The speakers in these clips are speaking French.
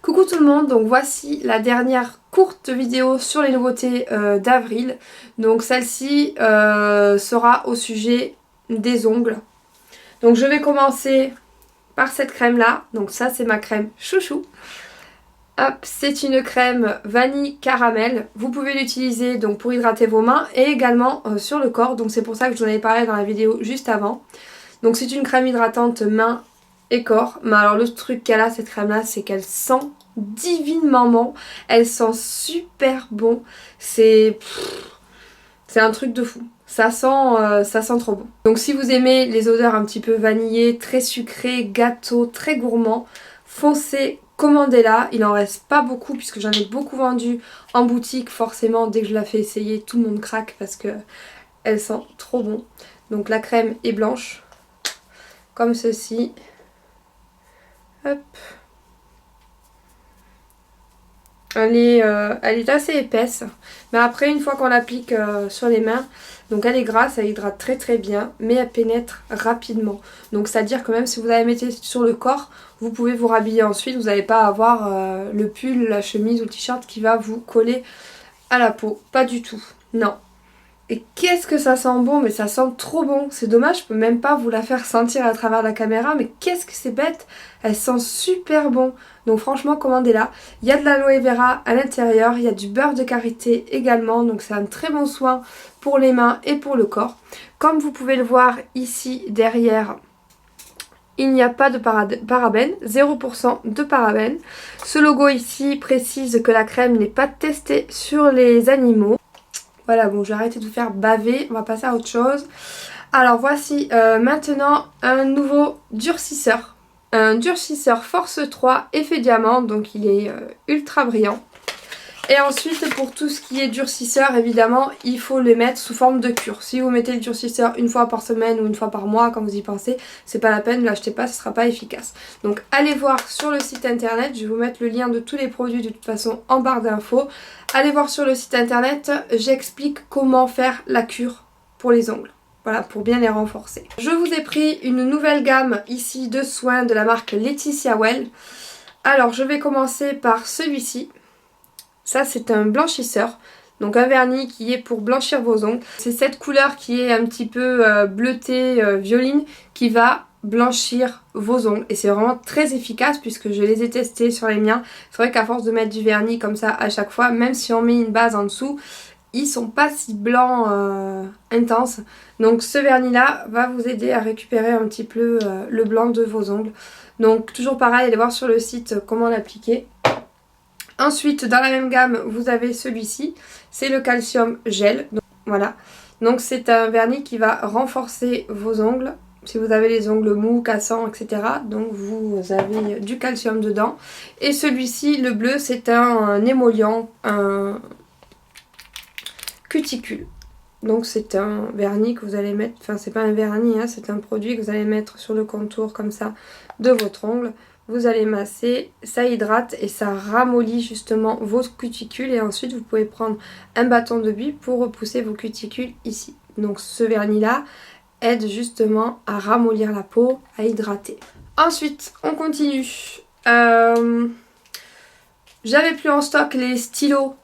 Coucou tout le monde, donc voici la dernière courte vidéo sur les nouveautés d'avril. Donc celle-ci sera au sujet des ongles. Donc je vais commencer par cette crème là, donc ça c'est ma crème chouchou. Hop, c'est une crème vanille caramel. Vous pouvez l'utiliser donc pour hydrater vos mains et également sur le corps. Donc c'est pour ça que je vous en avais parlé dans la vidéo juste avant. Donc c'est une crème hydratante main et corps. Mais alors le truc qu'elle a cette crème là, c'est qu'elle sent divinement bon. Elle sent super bon. C'est un truc de fou. Ça sent trop bon. Donc si vous aimez les odeurs un petit peu vanillées, très sucrées, gâteau, très gourmand, foncez, commandez-la. Il en reste pas beaucoup puisque j'en ai beaucoup vendu en boutique. Forcément, dès que je la fais essayer, tout le monde craque parce que elle sent trop bon. Donc la crème est blanche, comme ceci. Hop. Elle est assez épaisse, mais après une fois qu'on l'applique sur les mains, donc elle est grasse, elle hydrate très très bien, mais elle pénètre rapidement. Donc c'est à dire que même si vous la mettez sur le corps, vous pouvez vous rhabiller ensuite, vous n'allez pas avoir le pull, la chemise ou le t-shirt qui va vous coller à la peau. Pas du tout, non. Et qu'est-ce que ça sent bon, mais ça sent trop bon. C'est dommage, je peux même pas vous la faire sentir à travers la caméra, mais qu'est-ce que c'est bête. Elle sent super bon. Donc franchement, commandez-la. Il y a de l'aloe vera à l'intérieur, il y a du beurre de karité également, donc c'est un très bon soin pour les mains et pour le corps. Comme vous pouvez le voir ici derrière, il n'y a pas de parabènes, 0% de parabènes. Ce logo ici précise que la crème n'est pas testée sur les animaux. Voilà, bon, je vais arrêter de vous faire baver, on va passer à autre chose. Alors voici maintenant un nouveau durcisseur. Un durcisseur Force 3 effet diamant, donc il est ultra brillant. Et ensuite pour tout ce qui est durcisseur, évidemment, il faut le mettre sous forme de cure. Si vous mettez le durcisseur une fois par semaine ou une fois par mois, quand vous y pensez, c'est pas la peine, ne l'achetez pas, ce sera pas efficace. Donc allez voir sur le site internet, je vais vous mettre le lien de tous les produits de toute façon en barre d'infos. Allez voir sur le site internet, j'explique comment faire la cure pour les ongles. Voilà, pour bien les renforcer. Je vous ai pris une nouvelle gamme ici de soins de la marque Laetitia Well. Alors je vais commencer par celui-ci. Ça c'est un blanchisseur, donc un vernis qui est pour blanchir vos ongles. C'est cette couleur qui est un petit peu bleutée, violine, qui va blanchir vos ongles. Et c'est vraiment très efficace puisque je les ai testés sur les miens. C'est vrai qu'à force de mettre du vernis comme ça à chaque fois, même si on met une base en dessous, ils sont pas si blancs intenses. Donc ce vernis là va vous aider à récupérer un petit peu le blanc de vos ongles. Donc toujours pareil, allez voir sur le site comment l'appliquer. Ensuite, dans la même gamme, vous avez celui-ci, c'est le calcium gel. Donc, voilà, donc c'est un vernis qui va renforcer vos ongles. Si vous avez les ongles mous, cassants, etc. Donc vous avez du calcium dedans. Et celui-ci, le bleu, c'est un émollient, un cuticule. Donc c'est un vernis que vous allez mettre, enfin c'est pas un vernis, hein, c'est un produit que vous allez mettre sur le contour comme ça de votre ongle. Vous allez masser, ça hydrate et ça ramollit justement vos cuticules et ensuite vous pouvez prendre un bâton de buis pour repousser vos cuticules ici. Donc ce vernis là aide justement à ramollir la peau, à hydrater. Ensuite on continue. J'avais plus en stock les stylos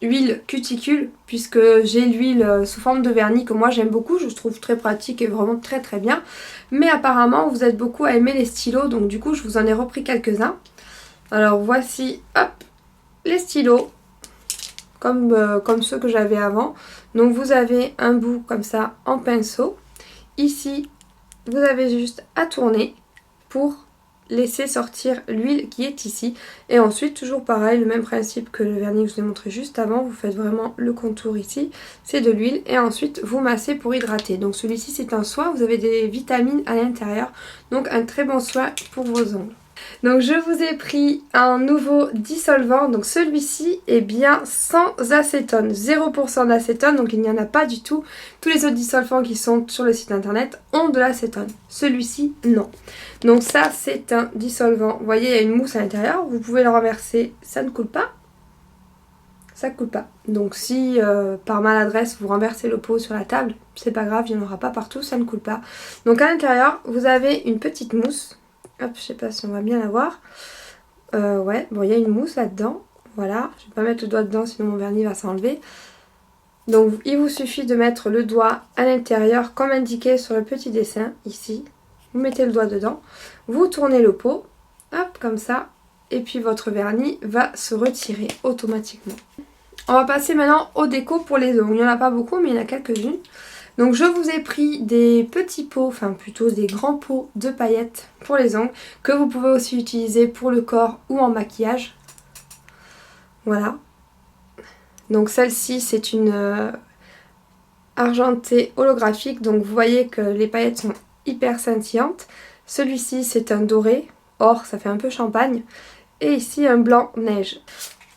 huile cuticule puisque j'ai l'huile sous forme de vernis que moi j'aime beaucoup, je trouve très pratique et vraiment très très bien, mais apparemment vous êtes beaucoup à aimer les stylos, donc du coup je vous en ai repris quelques-uns. Alors voici, hop, les stylos comme ceux que j'avais avant. Donc vous avez un bout comme ça en pinceau, ici vous avez juste à tourner pour laisser sortir l'huile qui est ici. Et ensuite, toujours pareil, le même principe que le vernis que je vous ai montré juste avant. Vous faites vraiment le contour ici, c'est de l'huile. Et ensuite, vous massez pour hydrater. Donc celui-ci, c'est un soin. Vous avez des vitamines à l'intérieur. Donc un très bon soin pour vos ongles. Donc je vous ai pris un nouveau dissolvant, donc celui-ci est bien sans acétone, 0% d'acétone, donc il n'y en a pas du tout. Tous les autres dissolvants qui sont sur le site internet ont de l'acétone, celui-ci non. Donc ça c'est un dissolvant, vous voyez il y a une mousse à l'intérieur, vous pouvez le renverser, ça ne coule pas. Ça coule pas. Donc si par maladresse vous renversez le pot sur la table, c'est pas grave, il n'y en aura pas partout, ça ne coule pas. Donc à l'intérieur vous avez une petite mousse. Hop, je sais pas si on va bien la voir. ouais, bon il y a une mousse là-dedans. Voilà, je vais pas mettre le doigt dedans sinon mon vernis va s'enlever. Donc il vous suffit de mettre le doigt à l'intérieur comme indiqué sur le petit dessin ici. Vous mettez le doigt dedans, vous tournez le pot, hop comme ça, et puis votre vernis va se retirer automatiquement. On va passer maintenant au déco pour les ongles. Il n'y en a pas beaucoup mais il y en a quelques-unes. Donc je vous ai pris des petits pots, enfin plutôt des grands pots de paillettes pour les ongles, que vous pouvez aussi utiliser pour le corps ou en maquillage. Voilà. Donc celle-ci c'est une argentée holographique, donc vous voyez que les paillettes sont hyper scintillantes. Celui-ci c'est un doré, or ça fait un peu champagne, et ici un blanc neige.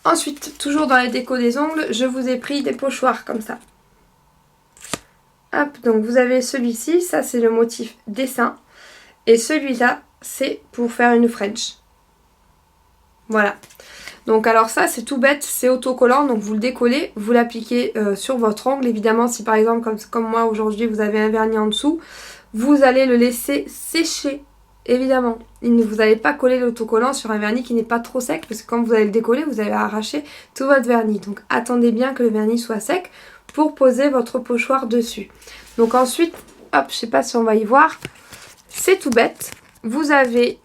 Ensuite, toujours dans les décos des ongles, je vous ai pris des pochoirs comme ça. Hop, donc vous avez celui-ci, ça c'est le motif dessin, et celui-là c'est pour faire une French. Voilà. Donc alors ça c'est tout bête, c'est autocollant, donc vous le décollez, vous l'appliquez sur votre ongle. Évidemment si par exemple comme moi aujourd'hui vous avez un vernis en dessous, vous allez le laisser sécher. Évidemment, vous n'allez pas coller l'autocollant sur un vernis qui n'est pas trop sec, parce que quand vous allez le décoller vous allez arracher tout votre vernis. Donc attendez bien que le vernis soit sec pour poser votre pochoir dessus. Donc ensuite, hop, je sais pas si on va y voir, c'est tout bête, vous avez...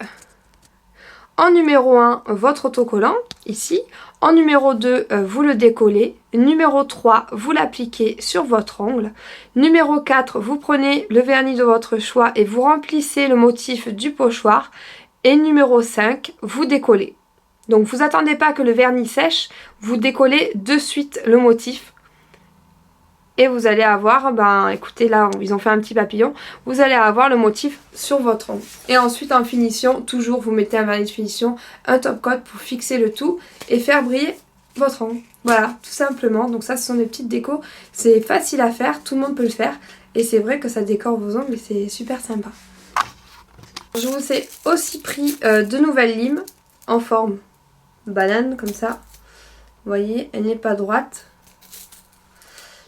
En numéro 1, votre autocollant, ici. En numéro 2, vous le décollez. Numéro 3, vous l'appliquez sur votre ongle. Numéro 4, vous prenez le vernis de votre choix et vous remplissez le motif du pochoir. Et numéro 5, vous décollez. Donc vous attendez pas que le vernis sèche, vous décollez de suite le motif. Et vous allez avoir, ben écoutez là ils ont fait un petit papillon, vous allez avoir le motif sur votre ongle. Et ensuite en finition, toujours vous mettez un vernis de finition, un top coat pour fixer le tout et faire briller votre ongle. Voilà, tout simplement. Donc ça ce sont des petites décos, c'est facile à faire, tout le monde peut le faire. Et c'est vrai que ça décore vos ongles et c'est super sympa. Je vous ai aussi pris de nouvelles limes en forme banane comme ça. Vous voyez, elle n'est pas droite.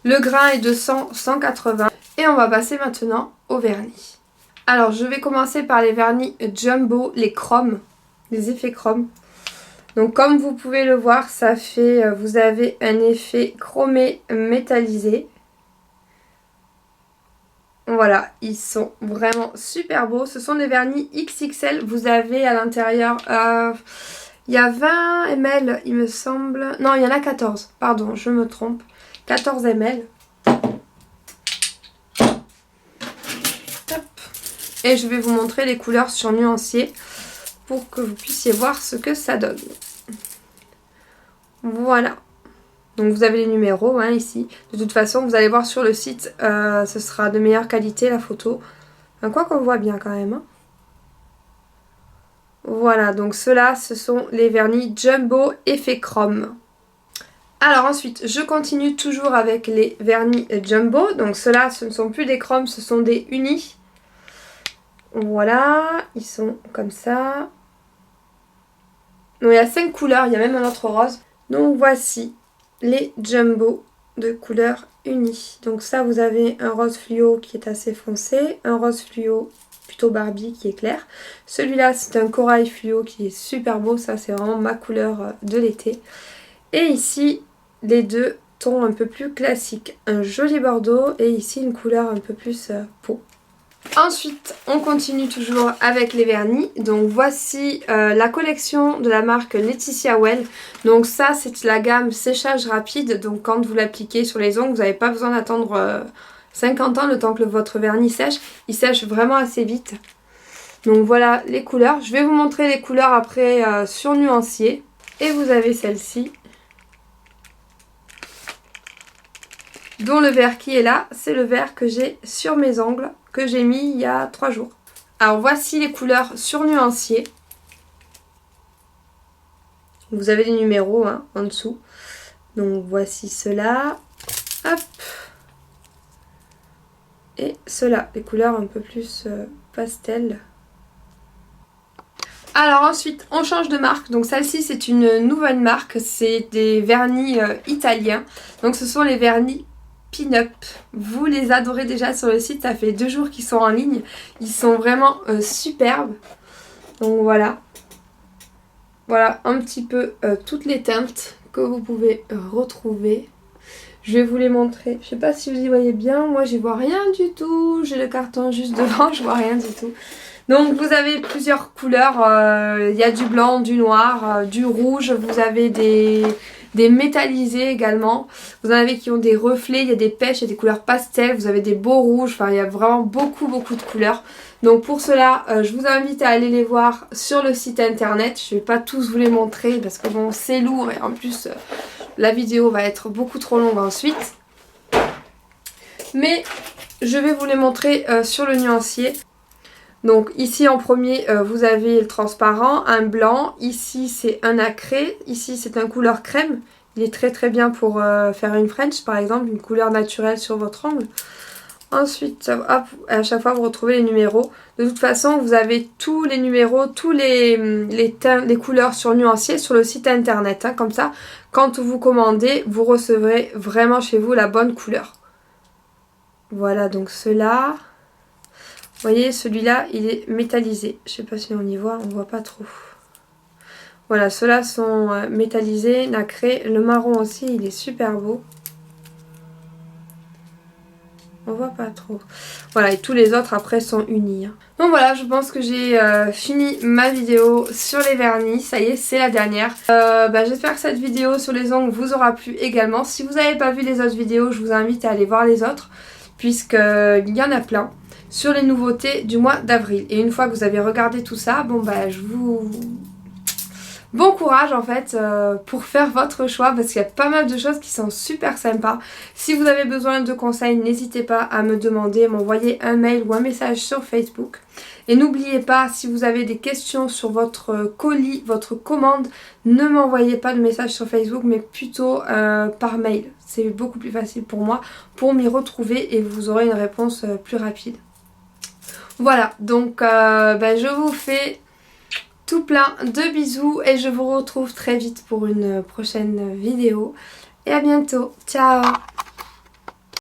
Le grain est de 100-180 et on va passer maintenant au vernis. Alors je vais commencer par les vernis Jumbo, les chromes, les effets chrome. Donc comme vous pouvez le voir, ça fait, vous avez un effet chromé métallisé. Voilà, ils sont vraiment super beaux. Ce sont des vernis XXL, vous avez à l'intérieur... il y a 20 ml il me semble. Non, il y en a 14, pardon, je me trompe. 14 ml. Et je vais vous montrer les couleurs sur nuancier pour que vous puissiez voir ce que ça donne. Voilà. Donc vous avez les numéros hein, ici. De toute façon, vous allez voir sur le site, ce sera de meilleure qualité la photo. Enfin, quoi qu'on voit bien quand même. Hein. Voilà, donc ceux-là, ce sont les vernis Jumbo Effet Chrome. Alors ensuite, je continue toujours avec les vernis Jumbo. Donc ceux-là, ce ne sont plus des chromes, ce sont des unis. Voilà, ils sont comme ça. Donc il y a 5 couleurs, il y a même un autre rose. Donc voici les Jumbo de couleur unie. Donc ça, vous avez un rose fluo qui est assez foncé, un rose fluo plutôt Barbie qui est clair. Celui-là, c'est un corail fluo qui est super beau, ça c'est vraiment ma couleur de l'été. Et ici, les deux tons un peu plus classiques. Un joli bordeaux et ici une couleur un peu plus peau. Ensuite, on continue toujours avec les vernis. Donc voici la collection de la marque Laetitia Well. Donc ça, c'est la gamme séchage rapide. Donc quand vous l'appliquez sur les ongles, vous n'avez pas besoin d'attendre 50 ans le temps que votre vernis sèche. Il sèche vraiment assez vite. Donc voilà les couleurs. Je vais vous montrer les couleurs après sur nuancier. Et vous avez celle-ci. Dont le vert qui est là, c'est le vert que j'ai sur mes ongles, que j'ai mis il y a 3 jours. Alors voici les couleurs sur nuancier. Vous avez les numéros hein, en dessous. Donc voici ceux-là. Hop. Et ceux-là, les couleurs un peu plus pastel. Alors ensuite, on change de marque. Donc celle-ci, c'est une nouvelle marque. C'est des vernis italiens. Donc ce sont les vernis Pin-Up. Vous les adorez déjà sur le site, ça fait 2 jours qu'ils sont en ligne. Ils sont vraiment superbes. Donc voilà. Voilà un petit peu toutes les teintes que vous pouvez retrouver. Je vais vous les montrer. Je sais pas si vous y voyez bien. Moi, j'y vois rien du tout. J'ai le carton juste devant. Je vois rien du tout. Donc, vous avez plusieurs couleurs. Il y a du blanc, du noir, du rouge. Vous avez des métallisés également. Vous en avez qui ont des reflets. Il y a des pêches, il y a des couleurs pastel. Vous avez des beaux rouges. Enfin, il y a vraiment beaucoup de couleurs. Donc, pour cela, je vous invite à aller les voir sur le site internet. Je vais pas tous vous les montrer parce que bon, c'est lourd et en plus... la vidéo va être beaucoup trop longue ensuite. Mais je vais vous les montrer sur le nuancier. Donc ici en premier vous avez le transparent, un blanc. Ici c'est un nacré. Ici c'est un couleur crème. Il est très bien pour faire une French par exemple. Une couleur naturelle sur votre ongle. Ensuite, hop, à chaque fois vous retrouvez les numéros. De toute façon, vous avez tous les numéros, tous les couleurs sur nuancier sur le site internet. Hein, comme ça, quand vous commandez, vous recevrez vraiment chez vous la bonne couleur. Voilà, donc ceux-là. Vous voyez, celui-là, il est métallisé. Je sais pas si on y voit, on voit pas trop. Voilà, ceux-là sont métallisés, nacrés. Le marron aussi, il est super beau. On voit pas trop. Voilà, et tous les autres après sont unis. Hein. Donc voilà, je pense que j'ai fini ma vidéo sur les vernis. Ça y est, c'est la dernière. J'espère que cette vidéo sur les ongles vous aura plu également. Si vous n'avez pas vu les autres vidéos, je vous invite à aller voir les autres. Puisqu'il y en a plein sur les nouveautés du mois d'avril. Et une fois que vous avez regardé tout ça, je vous... Bon courage en fait pour faire votre choix parce qu'il y a pas mal de choses qui sont super sympas. Si vous avez besoin de conseils, n'hésitez pas à me demander, m'envoyer un mail ou un message sur Facebook. Et n'oubliez pas, si vous avez des questions sur votre colis, votre commande, ne m'envoyez pas de message sur Facebook mais plutôt par mail. C'est beaucoup plus facile pour moi pour m'y retrouver et vous aurez une réponse plus rapide. Voilà, donc je vous fais... tout plein de bisous et je vous retrouve très vite pour une prochaine vidéo. Et à bientôt. Ciao!